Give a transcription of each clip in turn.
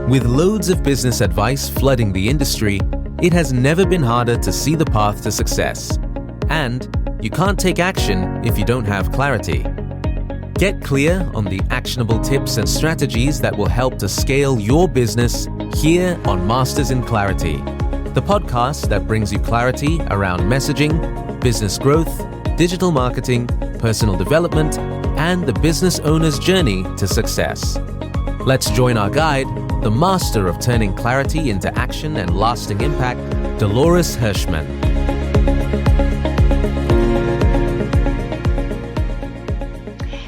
With loads of business advice flooding the industry, it has never been harder to see the path to success. And you can't take action if you don't have clarity. Get clear on the actionable tips and strategies that will help to scale your business here on Masters in Clarity, the podcast that brings you clarity around messaging, business growth, digital marketing, personal development, and the business owner's journey to success. Let's join our guide, the master of turning clarity into action and lasting impact, Dolores Hirschmann.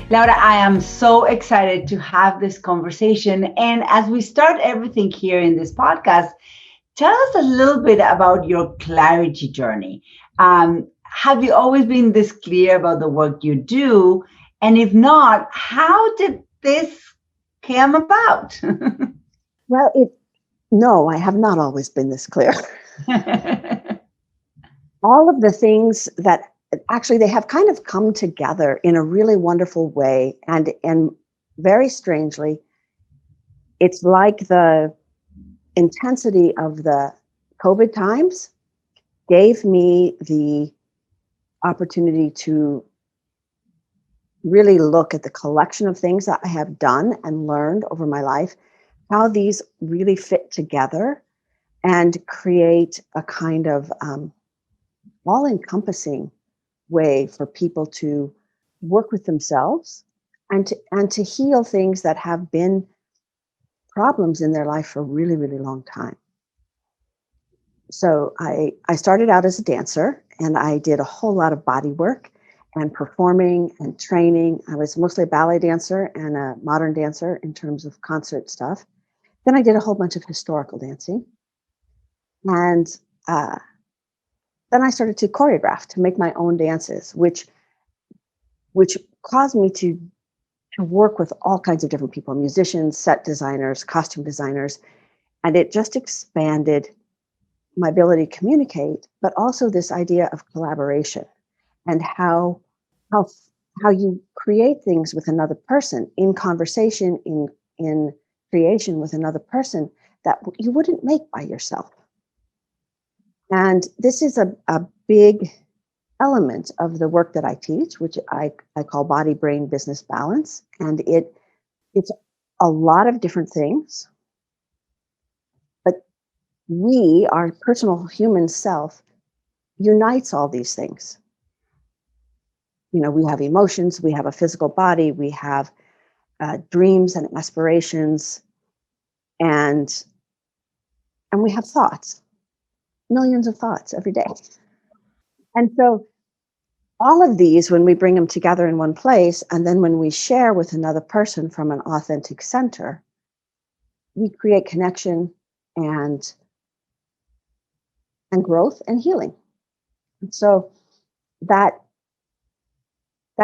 Laura, I am so excited to have this conversation. And as we start everything here in this podcast, tell us a little bit about your clarity journey. Have you always been this clear about the work you do? And if not, how did this come about? Well, no, I have not always been this clear. All of the things that actually they have kind of come together in a really wonderful way. And very strangely, it's like the intensity of the COVID times gave me the opportunity to really look at the collection of things that I have done and learned over my life, how these really fit together and create a kind of all-encompassing way for people to work with themselves and to heal things that have been problems in their life for a really, really long time. So I started out as a dancer, and I did a whole lot of body work and performing and training. I was mostly a ballet dancer and a modern dancer in terms of concert stuff. Then I did a whole bunch of historical dancing. And then I started to choreograph, to make my own dances, which caused me to work with all kinds of different people, musicians, set designers, costume designers. And it just expanded my ability to communicate, but also this idea of collaboration and how you create things with another person in conversation, in creation with another person that you wouldn't make by yourself. And this is a big element of the work that I teach, which I call body, brain, business balance. And it's a lot of different things, but our personal human self unites all these things. You know, we have emotions, we have a physical body, we have dreams and aspirations, and we have thoughts, millions of thoughts every day. And so all of these, when we bring them together in one place, and then when we share with another person from an authentic center, we create connection and growth and healing. And so that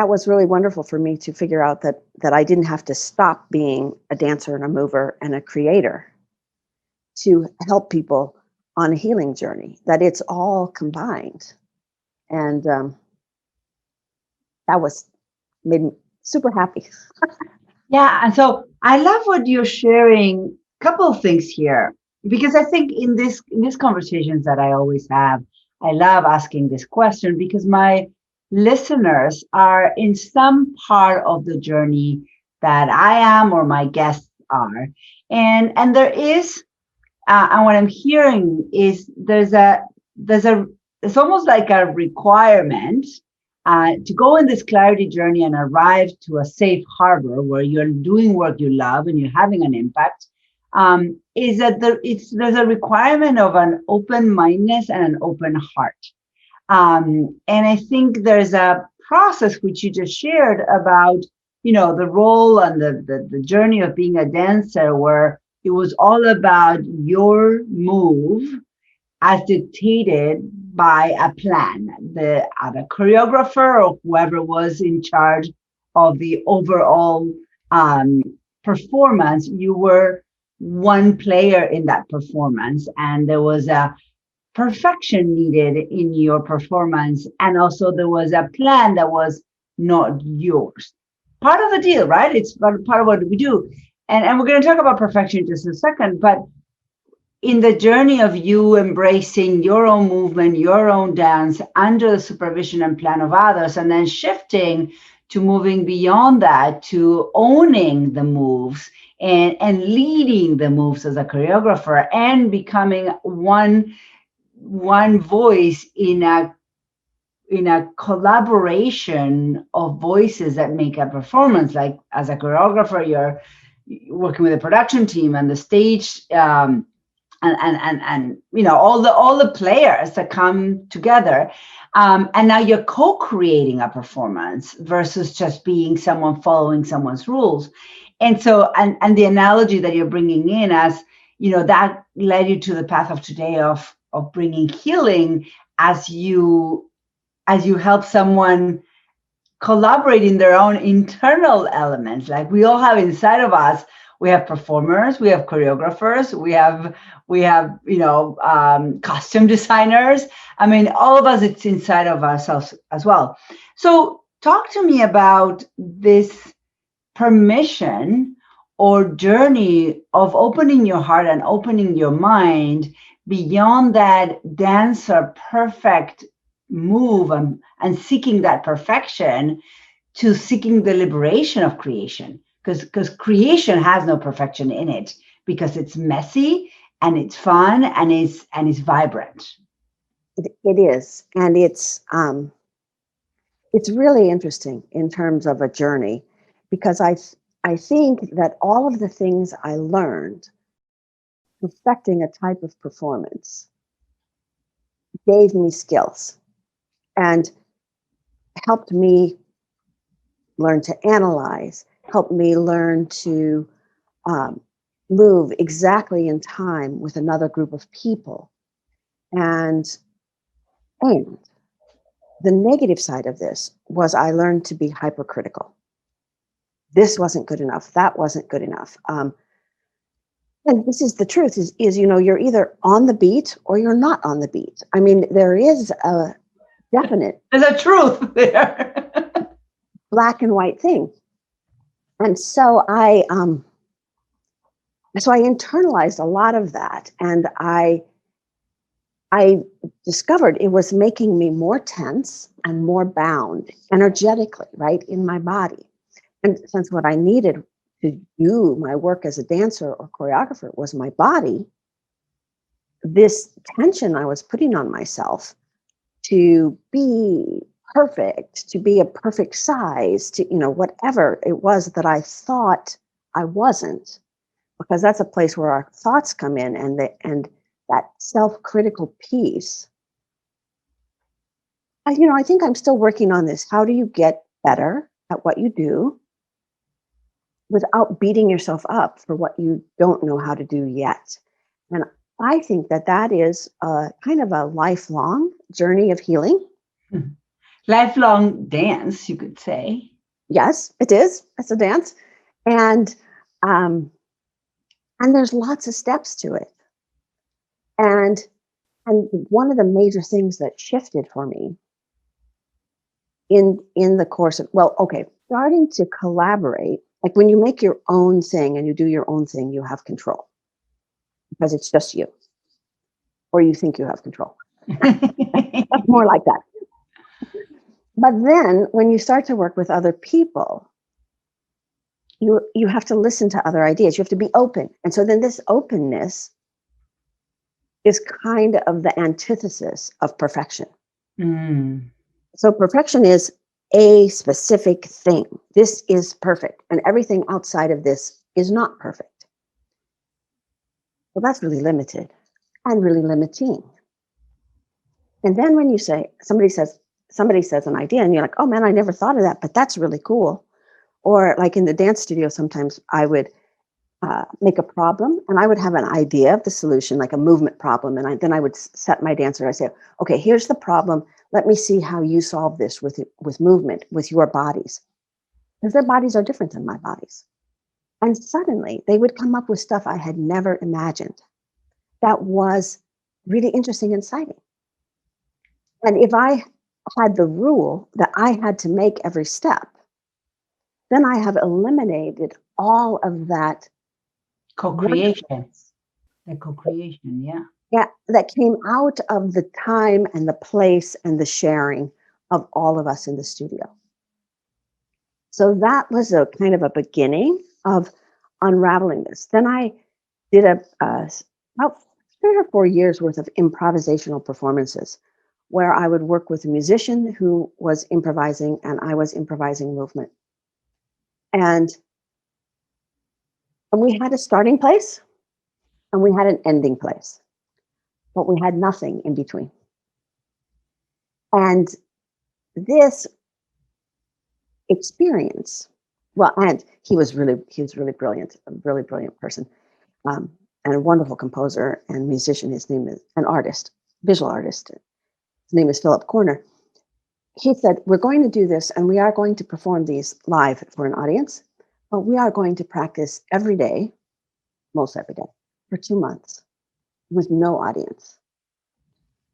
was really wonderful for me to figure out that I didn't have to stop being a dancer and a mover and a creator to help people on a healing journey, that it's all combined. And that made me super happy. Yeah, and so I love what you're sharing. A couple of things here, because I think in these conversations that I always have, I love asking this question because my listeners are in some part of the journey that I am or my guests are, and there is, and what I'm hearing is it's almost like a requirement to go in this clarity journey and arrive to a safe harbor where you're doing work you love and you're having an impact. Is that there's a requirement of an open-mindedness and an open heart. And I think there's a process which you just shared about, you know, the role and the journey of being a dancer, where it was all about your move as dictated by a plan. The choreographer or whoever was in charge of the overall performance, you were one player in that performance, and there was a perfection needed in your performance, and also there was a plan that was not yours. Part of the deal, right? It's part of what we do. And we're going to talk about perfection in just a second, but in the journey of you embracing your own movement, your own dance under the supervision and plan of others, and then shifting to moving beyond that to owning the moves and leading the moves as a choreographer and becoming one voice in a collaboration of voices that make a performance. Like as a choreographer, you're working with a production team and the stage, and you know, all the players that come together, and now you're co-creating a performance versus just being someone following someone's rules. And so, and the analogy that you're bringing in, as you know, that led you to the path of today of bringing healing as you help someone collaborate in their own internal elements. Like we all have inside of us, we have performers, we have choreographers, we have you know, costume designers. I mean, all of us, it's inside of ourselves as well. So talk to me about this permission or journey of opening your heart and opening your mind beyond that dancer perfect move and seeking that perfection to seeking the liberation of creation, because creation has no perfection in it, because it's messy and it's fun and it's vibrant. It is, and it's really interesting in terms of a journey, because I think that all of the things I learned perfecting a type of performance gave me skills and helped me learn to analyze, helped me learn to move exactly in time with another group of people. And the negative side of this was I learned to be hypercritical. This wasn't good enough. That wasn't good enough. And this is the truth, is you know, you're either on the beat or you're not on the beat. I mean, there is a definite... There's a truth there. black and white thing. And so I internalized a lot of that, and I discovered it was making me more tense and more bound energetically, right, in my body. And since what I needed to do my work as a dancer or choreographer was my body, this tension I was putting on myself to be perfect, to be a perfect size, to, you know, whatever it was that I thought I wasn't, because that's a place where our thoughts come in, and that self-critical piece. I think I'm still working on this. How do you get better at what you do without beating yourself up for what you don't know how to do yet? And I think that is a kind of a lifelong journey of healing. Lifelong dance, you could say. Yes, it is. It's a dance. And there's lots of steps to it. And one of the major things that shifted for me in the course of, starting to collaborate. Like when you make your own thing and you do your own thing, you have control because it's just you, or you think you have control. More like that. But then when you start to work with other people, you have to listen to other ideas. You have to be open. And so then this openness is kind of the antithesis of perfection. Mm. So perfection is a specific thing. This is perfect. And everything outside of this is not perfect. Well, that's really limited and really limiting. And then when you say, somebody says an idea and you're like, oh man, I never thought of that, but that's really cool. Or like in the dance studio, sometimes I would make a problem and I would have an idea of the solution, like a movement problem. And then I would set my dancer. I say, okay, here's the problem. Let me see how you solve this with movement, with your bodies. Because their bodies are different than my bodies. And suddenly they would come up with stuff I had never imagined that was really interesting and exciting. And if I had the rule that I had to make every step, then I have eliminated all of that Co-creation. The co-creation, yeah. Yeah, that came out of the time and the place and the sharing of all of us in the studio. So that was a kind of a beginning of unraveling this. Then I did about 3 or 4 years worth of improvisational performances where I would work with a musician who was improvising and I was improvising movement. And we had a starting place and we had an ending place, but we had nothing in between. And this experience, well, and he was really brilliant, a really brilliant person, and a wonderful composer and musician. His name is an artist, visual artist. His name is Philip Corner. He said, we're going to do this and we are going to perform these live for an audience, but we are going to practice every day, most every day, for 2 months with no audience.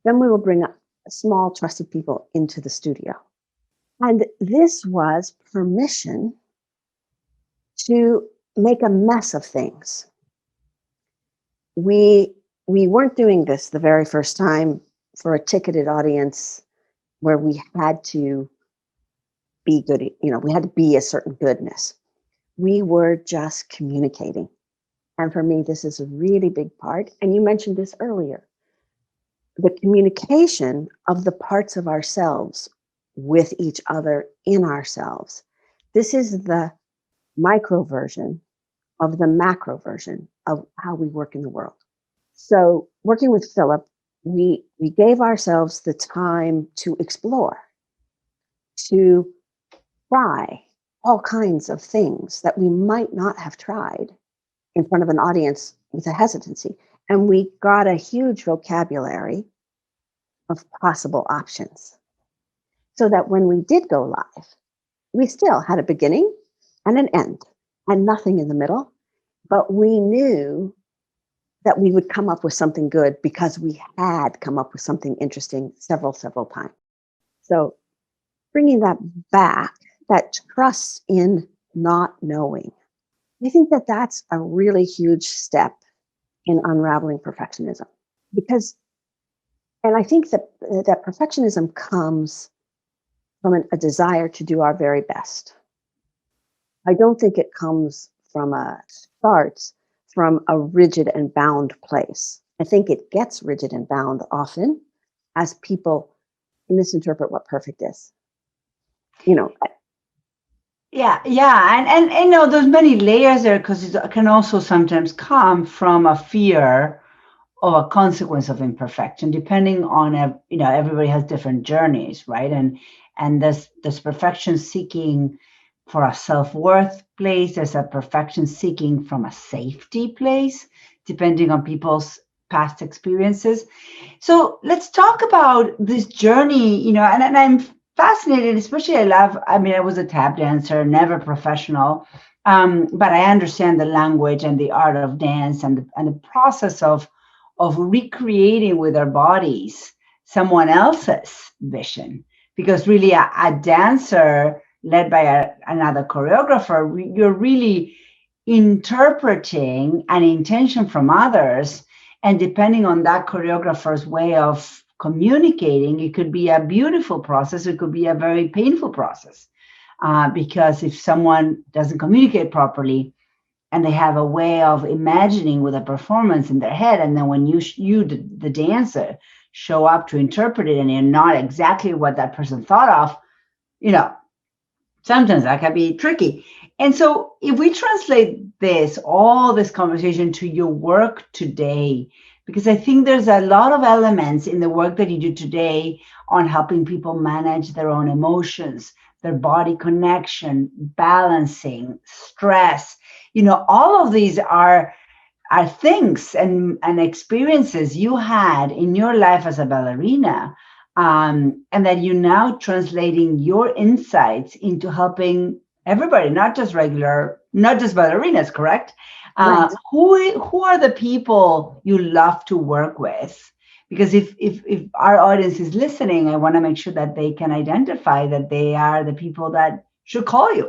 Then we will bring small trusted people into the studio. And this was permission to make a mess of things. We weren't doing this the very first time for a ticketed audience where we had to be good, we had to be a certain goodness. We were just communicating. And for me, this is a really big part. And you mentioned this earlier. The communication of the parts of ourselves with each other in ourselves. This is the micro version of the macro version of how we work in the world. So working with Philip, we gave ourselves the time to explore, to try all kinds of things that we might not have tried in front of an audience with a hesitancy. And we got a huge vocabulary of possible options so that when we did go live, we still had a beginning and an end and nothing in the middle. But we knew that we would come up with something good because we had come up with something interesting several times. So bringing that back, that trust in not knowing, I think that that's a really huge step in unraveling perfectionism. And I think that perfectionism comes from a desire to do our very best. I don't think it starts from a rigid and bound place. I think it gets rigid and bound often as people misinterpret what perfect is. Yeah, and there's many layers there because it can also sometimes come from a fear of a consequence of imperfection, depending on everybody has different journeys, right? And there's perfection seeking for a self-worth place. There's a perfection seeking from a safety place, depending on people's past experiences. So let's talk about this journey, and I'm fascinated, especially I was a tap dancer, never professional, but I understand the language and the art of dance and the process of recreating with our bodies someone else's vision. Because really a dancer led by another choreographer, you're really interpreting an intention from others. And depending on that choreographer's way of communicating, it could be a beautiful process. It could be a very painful process. Because if someone doesn't communicate properly and they have a way of imagining with a performance in their head, and then when you the dancer, show up to interpret it and you're not exactly what that person thought of, sometimes that can be tricky. And so if we translate all this conversation to your work today, because I think there's a lot of elements in the work that you do today on helping people manage their own emotions, their body connection, balancing, stress, all of these are things and experiences you had in your life as a ballerina, and that you're now translating your insights into helping everybody, not just ballerinas, correct? Right. Who are the people you love to work with? Because if our audience is listening, I want to make sure that they can identify that they are the people that should call you.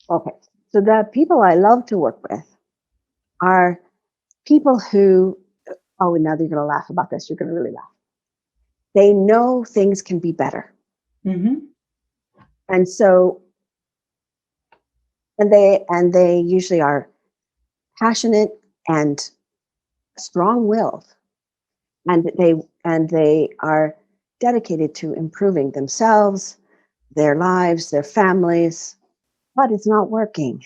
Okay. So the people I love to work with are people who, oh, now you're going to laugh about this. You're going to really laugh. They know things can be better. Mm-hmm. And so, and they usually are passionate and strong-willed, and they are dedicated to improving themselves, their lives, their families, but it's not working.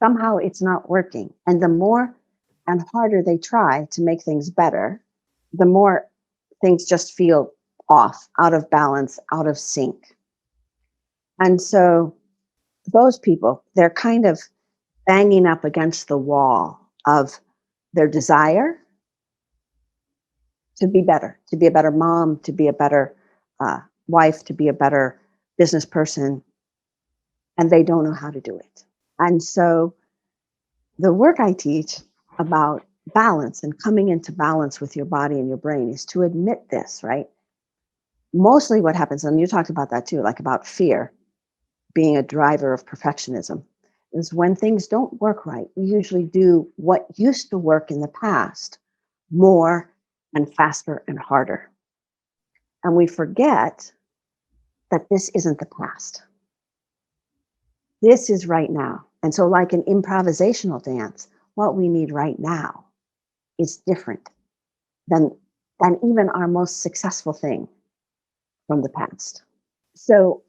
Somehow it's not working. And the more and harder they try to make things better, the more things just feel off, out of balance, out of sync. And so those people, they're kind of banging up against the wall of their desire to be better, to be a better mom, to be a better wife, to be a better business person, and they don't know how to do it. And so the work I teach about balance and coming into balance with your body and your brain is to admit this, right? Mostly what happens, and you talked about that too, like about fear being a driver of perfectionism, is when things don't work right, we usually do what used to work in the past more and faster and harder. And we forget that this isn't the past. This is right now. And so, like an improvisational dance, what we need right now is different than even our most successful thing from the past. So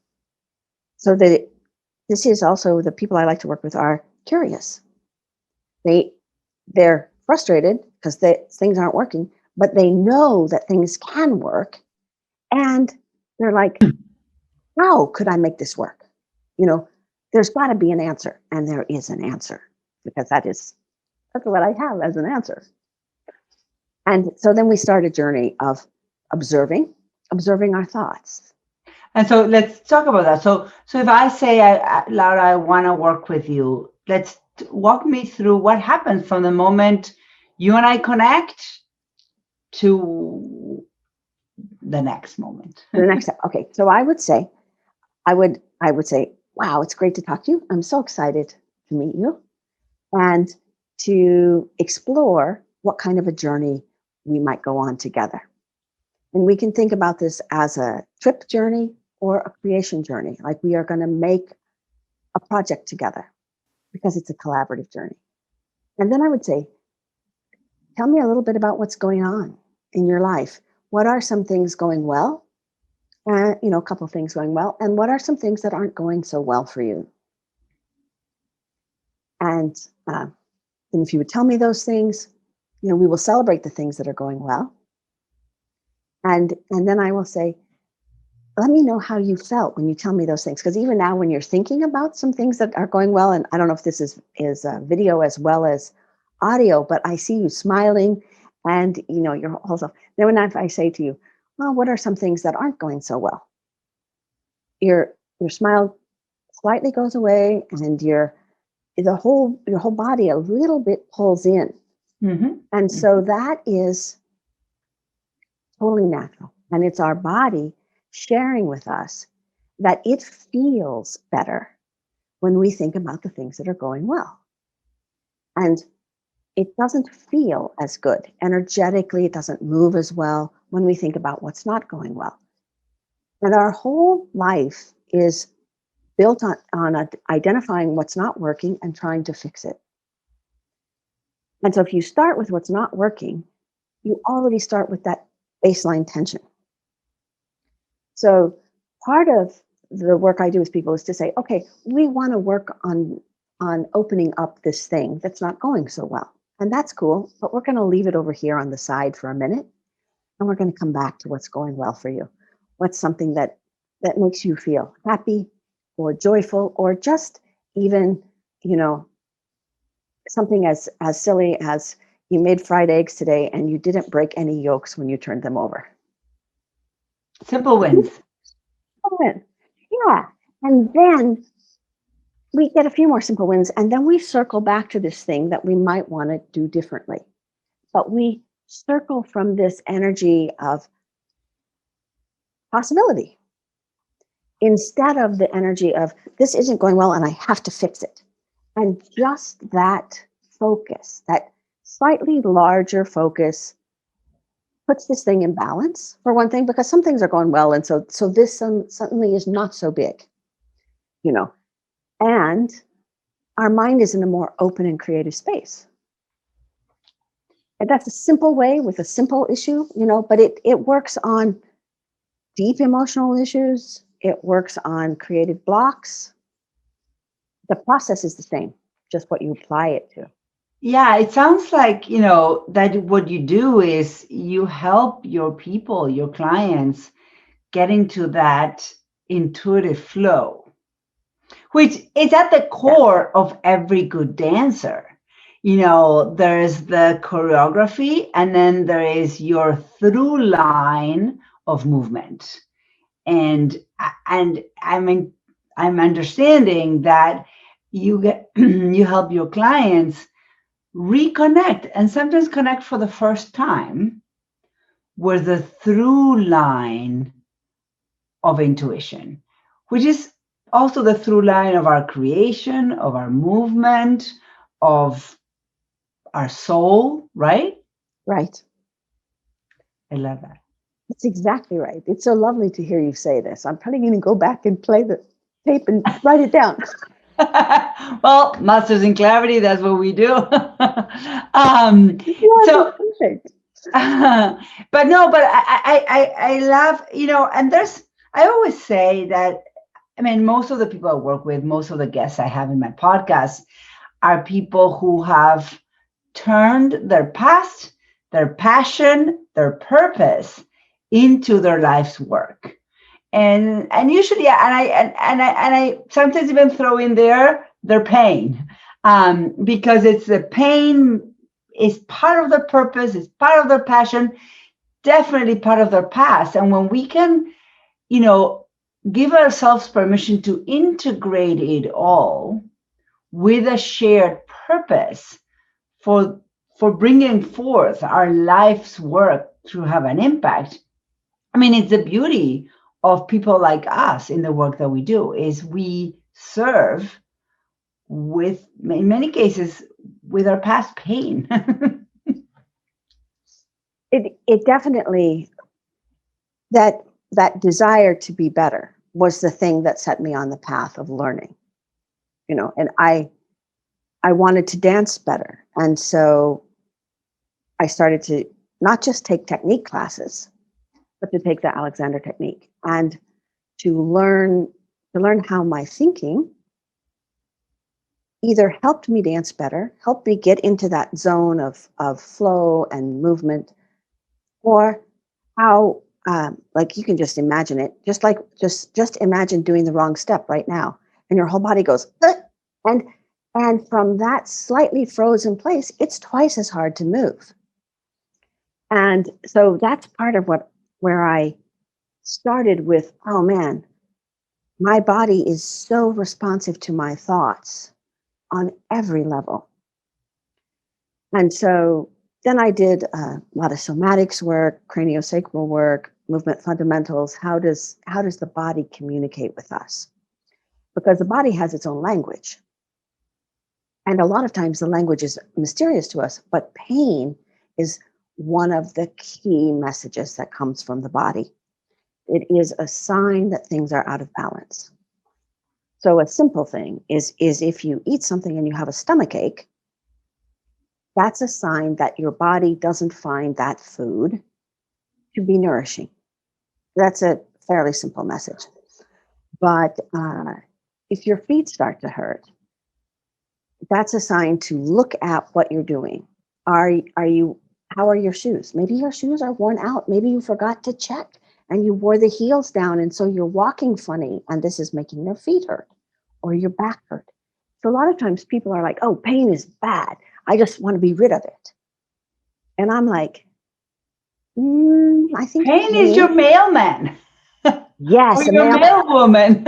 this is also, the people I like to work with are curious. They're frustrated because things aren't working, but they know that things can work, and they're like, how could I make this work? There's got to be an answer, and there is an answer, because that's what I have as an answer. And so then we start a journey of observing our thoughts. And so let's talk about that. So if I say, Laura, I want to work with you, let's walk me through what happens from the moment you and I connect to the next moment. The next step. Okay. So I would say, wow, it's great to talk to you. I'm so excited to meet you and to explore what kind of a journey we might go on together. And we can think about this as a trip journey or a creation journey. Like, we are going to make a project together because it's a collaborative journey. And then I would say, tell me a little bit about what's going on in your life. What are some things going well? A couple of things going well. And what are some things that aren't going so well for you? And if you would tell me those things, we will celebrate the things that are going well. And then I will say, let me know how you felt when you tell me those things. Because even now, when you're thinking about some things that are going well, and I don't know if this is video as well as audio, but I see you smiling, and you're also. Then when I say to you, well, what are some things that aren't going so well? Your smile slightly goes away, and your whole body a little bit pulls in. Mm-hmm. And so that is totally natural. And it's our body sharing with us that it feels better when we think about the things that are going well. And it doesn't feel as good. Energetically, it doesn't move as well when we think about what's not going well. And our whole life is built on identifying what's not working and trying to fix it. And so if you start with what's not working, you already start with that baseline tension. So part of the work I do with people is to say, okay, we want to work on opening up this thing that's not going so well. And that's cool, but we're going to leave it over here on the side for a minute, and we're going to come back to what's going well for you. What's something that makes you feel happy or joyful, or just even, something as silly as you made fried eggs today and you didn't break any yolks when you turned them over. Simple wins. Yeah. And then we get a few more simple wins, and then we circle back to this thing that we might want to do differently. But we circle from this energy of possibility instead of the energy of this isn't going well and I have to fix it. And just that focus, that slightly larger focus, puts this thing in balance, for one thing, because some things are going well, and so this suddenly is not so big, you know, and our mind is in a more open and creative space. And that's a simple way with a simple issue, you know, but it works on deep emotional issues. It works on creative blocks. The process is the same, just what you apply it to. Yeah, it sounds like, that what you do is you help your people, your clients, get into that intuitive flow, which is at the core of every good dancer. There's the choreography, and then there is your through line of movement. And I'm understanding that you help your clients reconnect, and sometimes connect for the first time with the through line of intuition, which is also the through line of our creation, of our movement, of our soul, right? Right. I love that. That's exactly right. It's so lovely to hear you say this. I'm probably going to go back and play the tape and write it down. Well, Masters in Clarity, that's what we do. So, perfect. but I love, and I always say that, most of the people I work with, most of the guests I have in my podcast are people who have turned their past, their passion, their purpose into their life's work. And usually, and I sometimes even throw in there their pain, because it's the pain is part of their purpose, is part of their passion, definitely part of their past. And when we can, give ourselves permission to integrate it all with a shared purpose for bringing forth our life's work to have an impact. It's the beauty of people like us in the work that we do, is we serve with, in many cases, with our past pain. It definitely, that desire to be better was the thing that set me on the path of learning, and I wanted to dance better. And so I started to not just take technique classes, but to take the Alexander technique and to learn how my thinking either helped me dance better, helped me get into that zone of flow and movement, or how, like, you can just imagine it, just imagine doing the wrong step right now, and your whole body goes, and from that slightly frozen place, it's twice as hard to move. And so that's part of where I started with, oh man, my body is so responsive to my thoughts on every level. And so then I did a lot of somatics work, craniosacral work, movement fundamentals. How does the body communicate with us? Because the body has its own language. And a lot of times the language is mysterious to us, but pain is one of the key messages that comes from the body. It is a sign that things are out of balance. So a simple thing is if you eat something and you have a stomach ache, that's a sign that your body doesn't find that food to be nourishing. That's a fairly simple message. But if your feet start to hurt, that's a sign to look at what you're doing. How are your shoes? Maybe your shoes are worn out. Maybe you forgot to check and you wore the heels down, and so you're walking funny, and this is making their feet hurt or your back hurt. So a lot of times people are like, oh, pain is bad. I just want to be rid of it. And I'm like, I think pain is your mailman. Yes, or your mailwoman.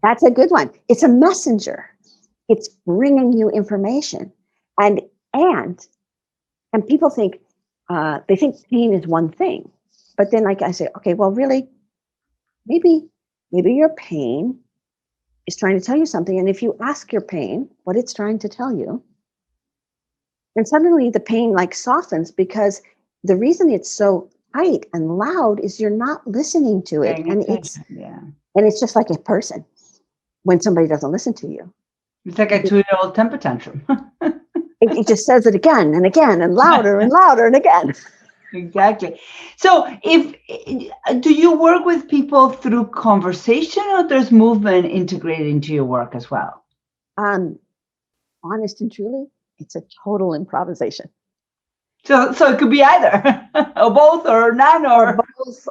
That's a good one. It's a messenger. It's bringing you information, and people think they think pain is one thing, but then, like I say, okay, well, really, maybe your pain is trying to tell you something, and if you ask your pain what it's trying to tell you, And suddenly the pain like softens, because the reason it's so tight and loud is you're not listening to it. Paying attention. Yeah. And it's just like a person when somebody doesn't listen to you. It's like a 2-year-old temper tantrum. It just says it again and again and louder and again. Exactly. So do you work with people through conversation, or there's movement integrated into your work as well? Honest and truly, it's a total improvisation. So it could be either, or both, or none, or both,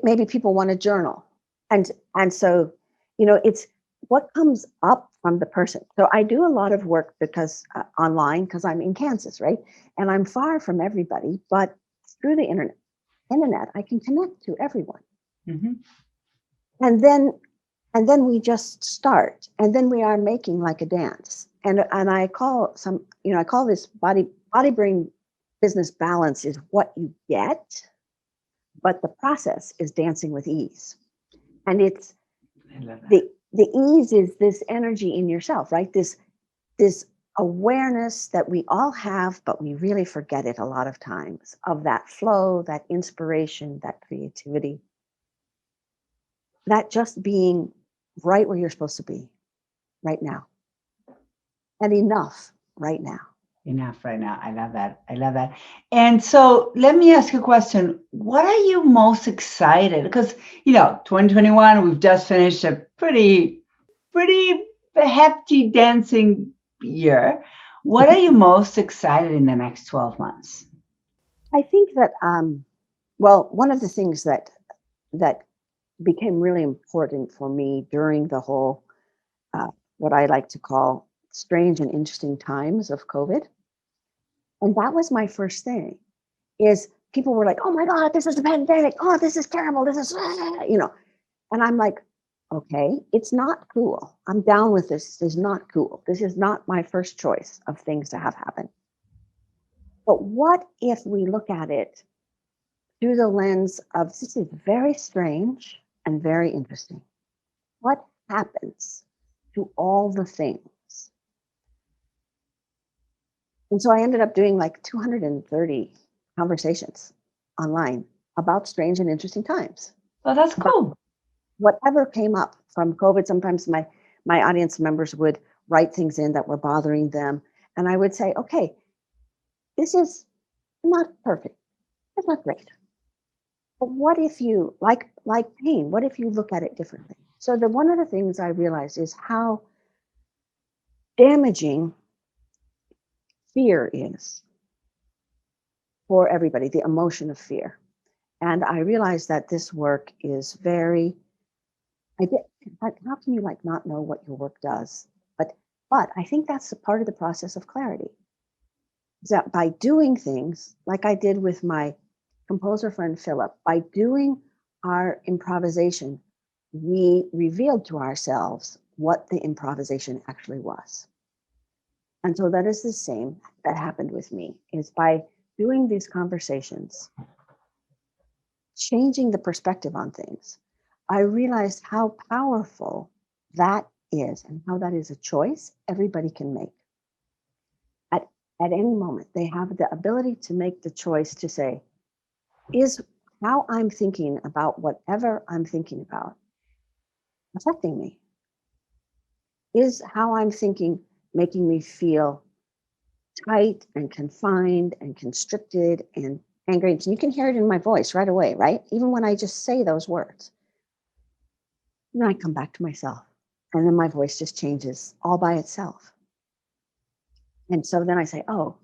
maybe people want to journal, and so it's what comes up from the person. So I do a lot of work because online, because I'm in Kansas, right, and I'm far from everybody, but through the internet, I can connect to everyone, mm-hmm. and then we just start, and then we are making like a dance, and I call this body brain business balance is what you get, but the process is dancing with ease. And it's the ease is this energy in yourself, right? This awareness that we all have, but we really forget it a lot of times, of that flow, that inspiration, that creativity, that just being right where you're supposed to be right now, and enough right now. Enough right now. I love that. And so let me ask you a question. What are you most excited? Because, 2021, we've just finished a pretty hefty dancing year. What are you most excited in the next 12 months? I think that, one of the things that became really important for me during the whole, what I like to call strange and interesting times of COVID. And that was my first thing, is people were like, oh my God, this is a pandemic. Oh, this is terrible. This is, and I'm like, okay, it's not cool. I'm down with this. This is not cool. This is not my first choice of things to have happen. But what if we look at it through the lens of, this is very strange and very interesting. What happens to all the things? And so I ended up doing like 230 conversations online about strange and interesting times. Oh, that's cool. Whatever came up from COVID, sometimes my audience members would write things in that were bothering them. And I would say, okay, this is not perfect. It's not great. But what if you, like pain, what if you look at it differently? So one of the things I realized is how damaging fear is for everybody, the emotion of fear. And I realized that this work is very, how can you not know what your work does? But I think that's a part of the process of clarity. Is that by doing things like I did with my composer friend Philip, by doing our improvisation, we revealed to ourselves what the improvisation actually was. And so that is the same that happened with me, is by doing these conversations, changing the perspective on things, I realized how powerful that is, and how that is a choice everybody can make. At any moment, they have the ability to make the choice to say, is how I'm thinking about whatever I'm thinking about affecting me? Is how I'm thinking making me feel tight and confined and constricted and angry? And you can hear it in my voice right away, right? Even when I just say those words. And then I come back to myself, and then my voice just changes all by itself. And so then I say, oh,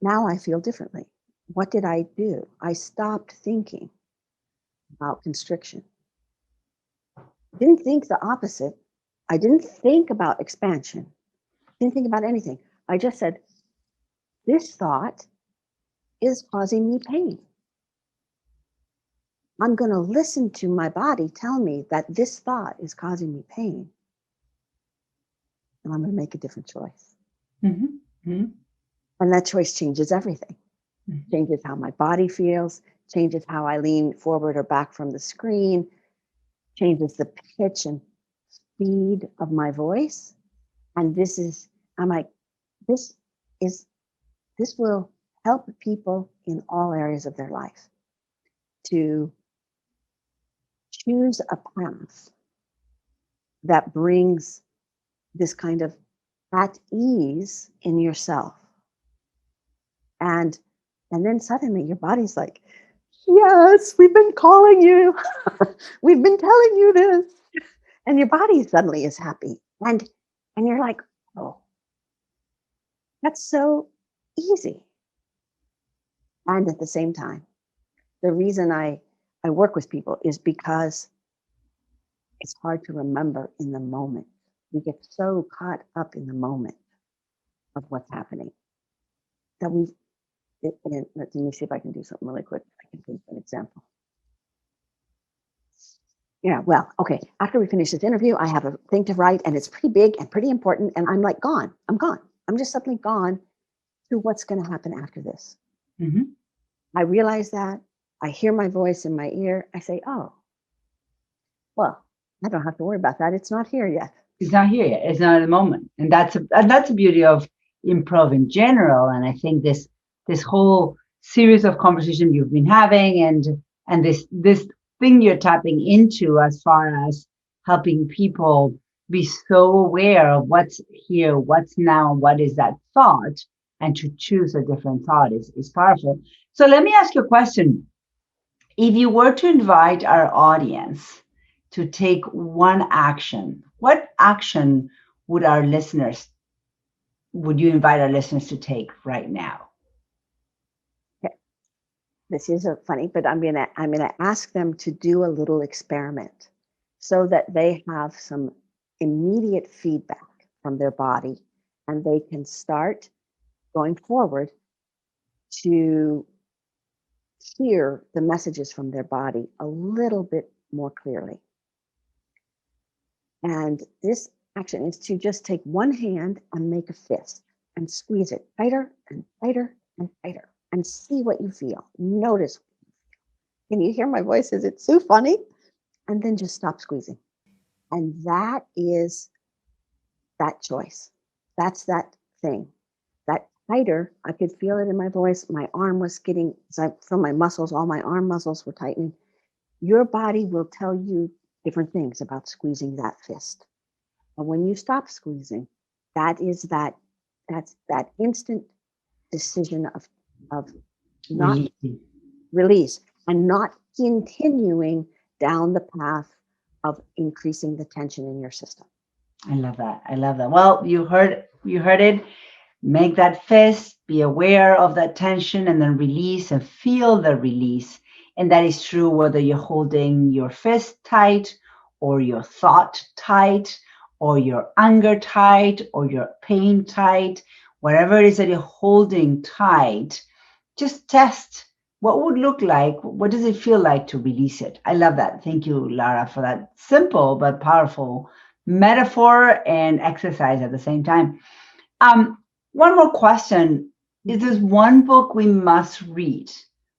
now I feel differently. What did I do? I stopped thinking about constriction. I didn't think the opposite. I didn't think about expansion. Didn't think about anything. I just said, this thought is causing me pain. I'm going to listen to my body tell me that this thought is causing me pain. And I'm going to make a different choice. Mm-hmm. Mm-hmm. And that choice changes everything. Mm-hmm. Changes how my body feels, changes how I lean forward or back from the screen, changes the pitch and speed of my voice. And I'm like, this is, this will help people in all areas of their life to choose a path that brings this kind of at ease in yourself. And then suddenly your body's like, yes, we've been calling you. We've been telling you this. And your body suddenly is happy. And you're like, oh, that's so easy. And at the same time, the reason I work with people is because it's hard to remember in the moment. We get so caught up in the moment of what's happening that let me see if I can do something really quick. I can think of an example. Yeah, well, okay. After we finish this interview, I have a thing to write, and it's pretty big and pretty important. And I'm like, gone. I'm gone. I'm just suddenly gone to what's going to happen after this. Mm-hmm. I realize that. I hear my voice in my ear. I say, oh, well, I don't have to worry about that. It's not here yet. It's not here yet. It's not at the moment. And that's the beauty of improv in general. And I think this whole series of conversations you've been having and this thing you're tapping into as far as helping people be so aware of what's here, what's now, what is that thought, and to choose a different thought is powerful. So let me ask you a question. If you were to invite our audience to take one action, what action would you invite our listeners to take right now? Okay. This is funny, but I'm gonna ask them to do a little experiment so that they have some immediate feedback from their body, and they can start going forward to hear the messages from their body a little bit more clearly. And this action is to just take one hand and make a fist and squeeze it tighter and tighter and tighter and see what you feel. Notice. Can you hear my voice? Is it so funny? And then just stop squeezing. And that is that choice. That's that thing. That tighter, I could feel it in my voice. My arm was getting, as I feel my muscles, all my arm muscles were tightening. Your body will tell you different things about squeezing that fist. But when you stop squeezing, that's that instant decision of not release and not continuing down the path of increasing the tension in your system. I love that. I love that. Well, you heard it. Make that fist, be aware of that tension, and then release and feel the release. And that is true whether you're holding your fist tight or your thought tight or your anger tight or your pain tight, whatever it is that you're holding tight, just test what would look like, what does it feel like to release it? I love that. Thank you, Laura, for that simple but powerful metaphor and exercise at the same time. One more question. Is there one book we must read?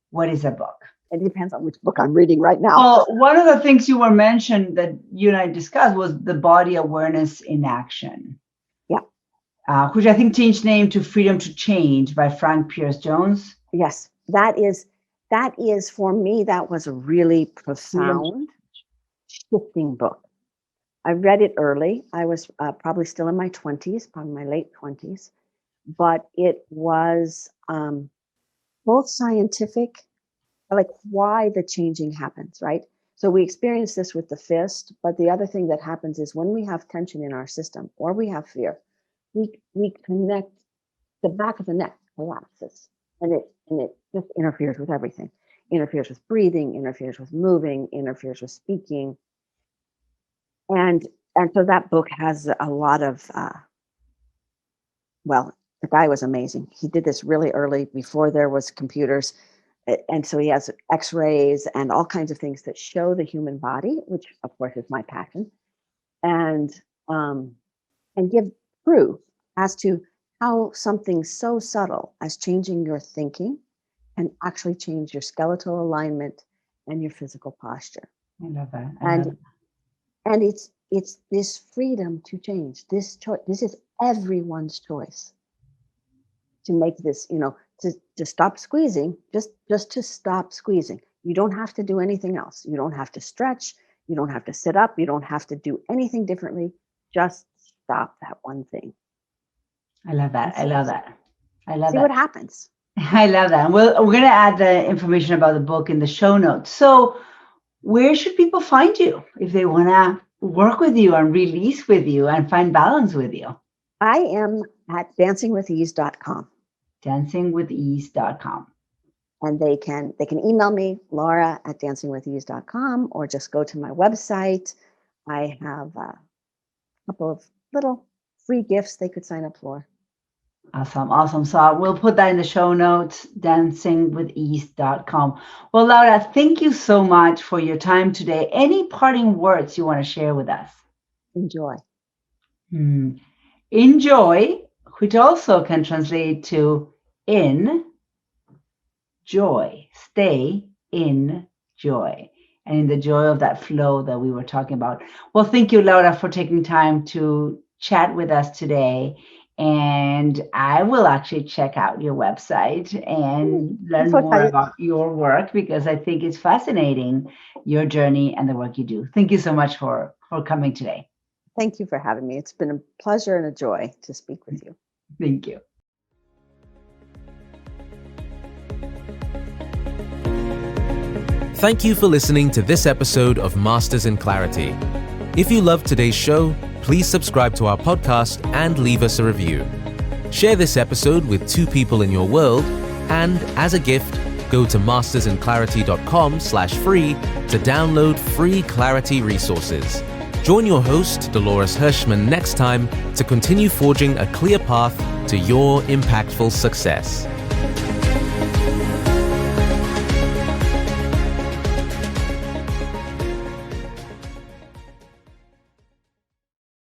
What is a book? It depends on which book I'm reading right now. Well, one of the things you were mentioned that you and I discussed was The Body Awareness in Action. Yeah. Which I think changed name to Freedom to Change by Frank Pierce Jones. Yes, that is for me, that was a really profound, shifting book. I read it early. I was probably still in my 20s, probably my late 20s, but it was both scientific, like why the changing happens, right? So we experience this with the fist, but the other thing that happens is when we have tension in our system or we have fear, we connect, the back of the neck collapses, and it just interferes with everything. Interferes with breathing, interferes with moving, interferes with speaking. And so that book has a lot of, well, the guy was amazing. He did this really early before there was computers. And so he has x-rays and all kinds of things that show the human body, which of course is my passion, and give proof as to how something so subtle as changing your thinking can actually change your skeletal alignment and your physical posture. I love that. And it's this freedom to change, this choice. This is everyone's choice to make this, to stop squeezing, just to stop squeezing. You don't have to do anything else. You don't have to stretch. You don't have to sit up. You don't have to do anything differently. Just stop that one thing. I love that. I love that. I love See that. what happens. I love that. We're going to add the information about the book in the show notes. So where should people find you if they want to work with you and release with you and find balance with you? I am at dancingwithease.com. Dancingwithease.com. And they can email me, Laura at dancingwithease.com, or just go to my website. I have a couple of little free gifts they could sign up for. Awesome. So we'll put that in the show notes, dancingwithease.com. Well, Laura, thank you so much for your time today. Any parting words you want to share with us? Enjoy. Enjoy, which also can translate to in joy. Stay in joy. And in the joy of that flow that we were talking about. Well, thank you, Laura, for taking time to chat with us today. And I will actually check out your website and learn more about your work, because I think it's fascinating, your journey and the work you do. Thank you so much for coming today. Thank you for having me. It's been a pleasure and a joy to speak with you. Thank you. Thank you for listening to this episode of Masters in Clarity. If you loved today's show, please subscribe to our podcast and leave us a review. Share this episode with 2 people in your world, and as a gift, go to mastersinclarity.com/free to download free clarity resources. Join your host, Dolores Hirschmann, next time to continue forging a clear path to your impactful success.